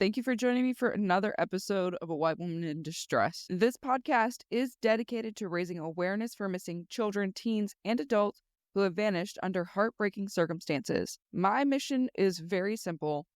Thank you for joining me for another episode of A White Woman in Distress. This podcast is dedicated to raising awareness for missing children, teens, and adults who have vanished under heartbreaking circumstances. My mission is very simple.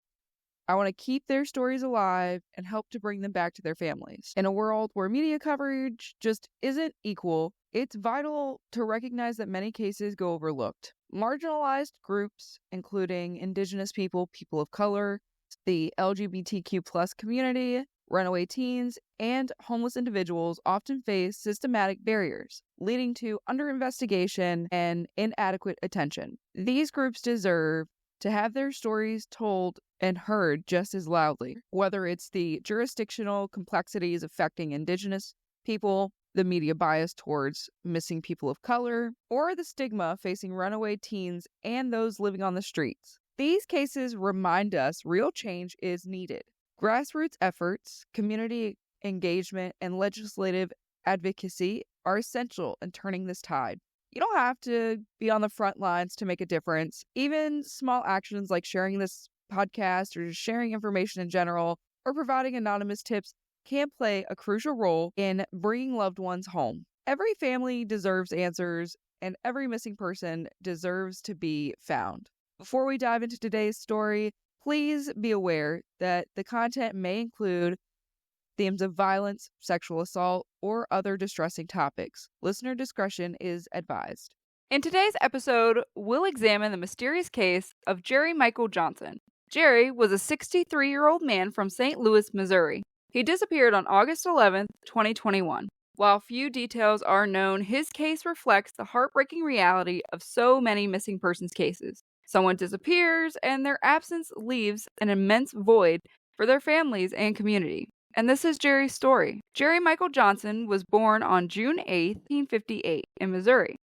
I want to keep their stories alive and help to bring them back to their families. In a world where media coverage just isn't equal, it's vital to recognize that many cases go overlooked. Marginalized groups, including Indigenous people, people of color, the LGBTQ plus community, runaway teens, and homeless individuals often face systematic barriers, leading to underinvestigation and inadequate attention. These groups deserve to have their stories told and heard just as loudly, whether it's the jurisdictional complexities affecting Indigenous people, the media bias towards missing people of color, or the stigma facing runaway teens and those living on the streets. These cases remind us real change is needed. Grassroots efforts, community engagement, and legislative advocacy are essential in turning this tide. You don't have to be on the front lines to make a difference. Even small actions like sharing this podcast or just sharing information in general or providing anonymous tips can play a crucial role in bringing loved ones home. Every family deserves answers, and every missing person deserves to be found. Before we dive into today's story, please be aware that the content may include themes of violence, sexual assault, or other distressing topics. Listener discretion is advised. In today's episode, we'll examine the mysterious case of Jerry Michael Johnson. Jerry was a 63-year-old man from St. Louis, Missouri. He disappeared on August 11th, 2021. While few details are known, his case reflects the heartbreaking reality of so many missing persons cases. Someone disappears, and their absence leaves an immense void for their families and community. And this is Jerry's story. Jerry Michael Johnson was born on June 8, 1958, in Missouri.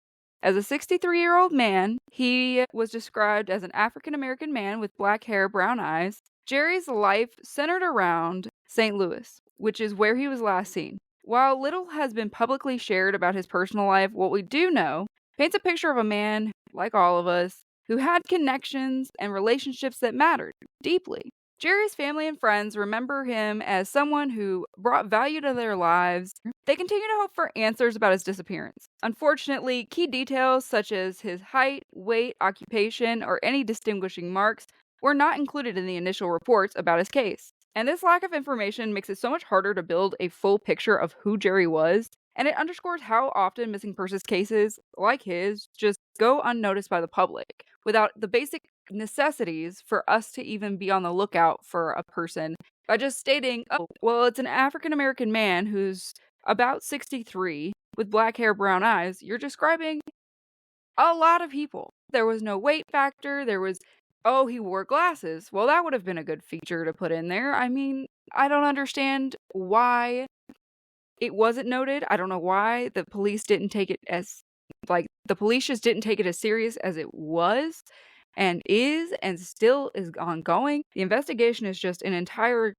As a 63-year-old man, he was described as an African-American man with black hair, brown eyes. Jerry's life centered around St. Louis, which is where he was last seen. While little has been publicly shared about his personal life, what we do know paints a picture of a man, like all of us, who had connections and relationships that mattered deeply. Jerry's family and friends remember him as someone who brought value to their lives. They continue to hope for answers about his disappearance. Unfortunately, key details such as his height, weight, occupation, or any distinguishing marks were not included in the initial reports about his case. And this lack of information makes it so much harder to build a full picture of who Jerry was, and it underscores how often missing persons cases, like his, just go unnoticed by the public, without the basic necessities for us to even be on the lookout for a person by just stating, oh, well, it's an African-American man who's about 63 with black hair, brown eyes. You're describing a lot of people. There was no weight factor. There was, oh, he wore glasses. Well, that would have been a good feature to put in there. I mean, I don't understand why it wasn't noted. I don't know why the police didn't take it as, the police just didn't take it as serious as it was and is and still is ongoing. The investigation is just an entire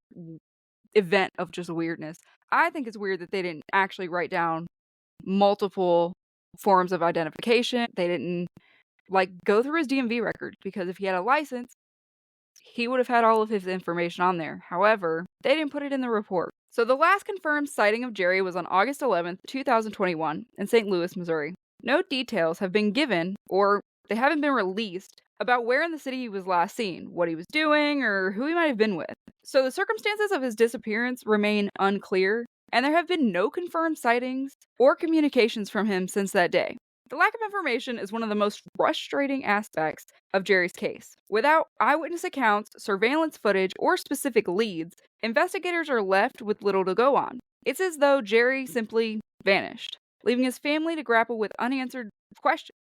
event of just weirdness. I think it's weird that they didn't actually write down multiple forms of identification. They didn't go through his DMV record, because if he had a license, he would have had all of his information on there. However, they didn't put it in the report. So the last confirmed sighting of Jerry was on August 11th, 2021 in St. Louis, Missouri. No details have been given, or they haven't been released, about where in the city he was last seen, what he was doing, or who he might have been with. So the circumstances of his disappearance remain unclear, and there have been no confirmed sightings or communications from him since that day. The lack of information is one of the most frustrating aspects of Jerry's case. Without eyewitness accounts, surveillance footage, or specific leads, investigators are left with little to go on. It's as though Jerry simply vanished, leaving his family to grapple with unanswered questions.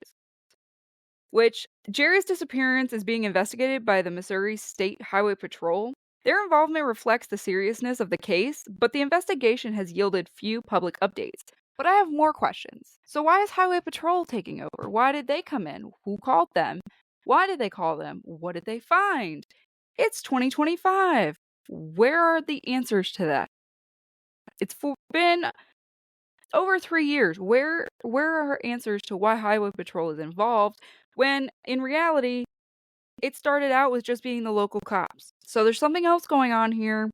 Which, Jerry's disappearance is being investigated by the Missouri State Highway Patrol. Their involvement reflects the seriousness of the case, but the investigation has yielded few public updates. But I have more questions. So why is Highway Patrol taking over? Why did they come in? Who called them? Why did they call them? What did they find? It's 2025. Where are the answers to that? It's been over 3 years. Where are answers to why Highway Patrol is involved, when in reality, it started out with just being the local cops. So there's something else going on here,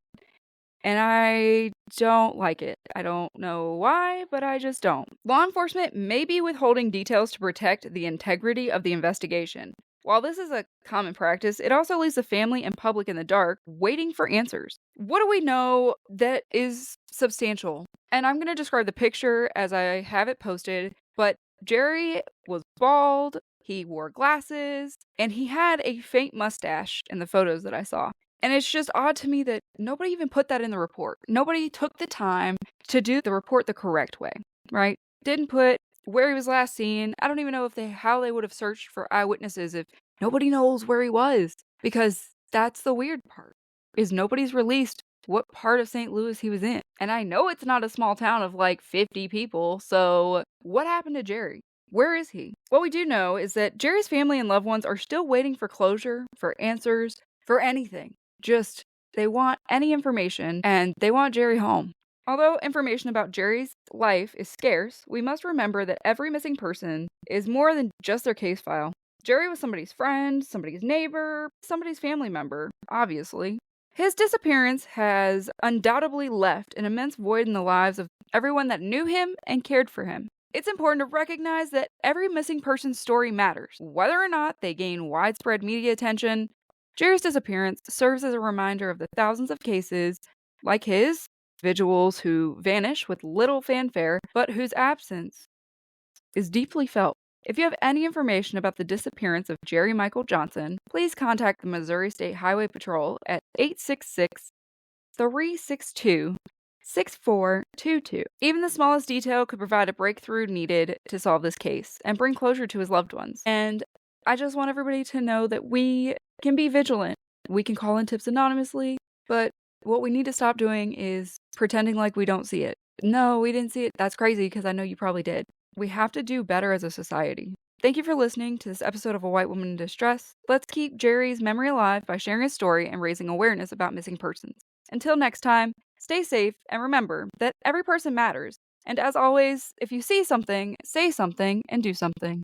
and I don't like it. I don't know why, but I just don't. Law enforcement may be withholding details to protect the integrity of the investigation. While this is a common practice, it also leaves the family and public in the dark, waiting for answers. What do we know that is substantial? And I'm going to describe the picture as I have it posted, but Jerry was bald, he wore glasses, and he had a faint mustache in the photos that I saw. And it's just odd to me that nobody even put that in the report. Nobody took the time to do the report the correct way, right? Didn't put where he was last seen. I don't even know how they would have searched for eyewitnesses if nobody knows where he was. Because that's the weird part, is nobody's released what part of St. Louis he was in. And I know it's not a small town of like 50 people, so what happened to Jerry? Where is he? What we do know is that Jerry's family and loved ones are still waiting for closure, for answers, for anything. Just, they want any information, and they want Jerry home. Although information about Jerry's life is scarce, we must remember that every missing person is more than just their case file. Jerry was somebody's friend, somebody's neighbor, somebody's family member, obviously. His disappearance has undoubtedly left an immense void in the lives of everyone that knew him and cared for him. It's important to recognize that every missing person's story matters, whether or not they gain widespread media attention. Jerry's disappearance serves as a reminder of the thousands of cases like his, individuals who vanish with little fanfare, but whose absence is deeply felt. If you have any information about the disappearance of Jerry Michael Johnson, please contact the Missouri State Highway Patrol at 866-362-6422. Even the smallest detail could provide a breakthrough needed to solve this case and bring closure to his loved ones. And I just want everybody to know that we can be vigilant. We can call in tips anonymously, but what we need to stop doing is pretending like we don't see it. No, we didn't see it. That's crazy because I know you probably did. We have to do better as a society. Thank you for listening to this episode of A White Woman in Distress. Let's keep Jerry's memory alive by sharing his story and raising awareness about missing persons. Until next time, stay safe and remember that every person matters. And as always, if you see something, say something and do something.